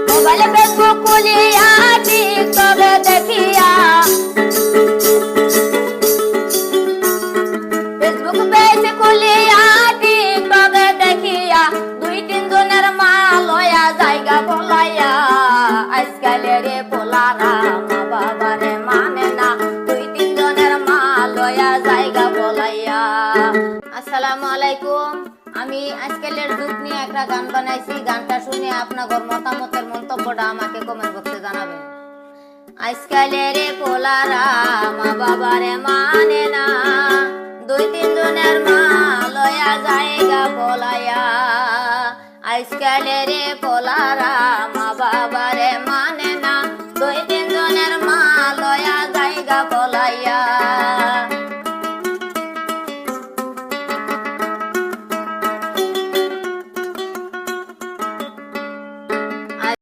মোবাইলে ফেসবুক খুলিয়া টিকটক দেখিয়া ফেসবুক পেজ খুলিয়া টিকটক দেখিয়া দুই তিন জনের মা লয়া জায়গা বলাইয়া আজকালের পোলারা মা বাবারে মানে না দুই তিন জনের মা লয়া জায়গা বলাইয়া। আসসালামু আলাইকুম। আমি আজকালের যুগ নিয়ে একটা গান বানাইছি। গানটা শুনে আপনাদের মতামতের মন্তব্যটা আমাকে কমেন্ট বক্সে জানাবেন। আজকালের পোলারা মা বাবারে মানে না দুই তিন জনের মা লয়া জায়গা বলাইয়া আজকালের পোলারা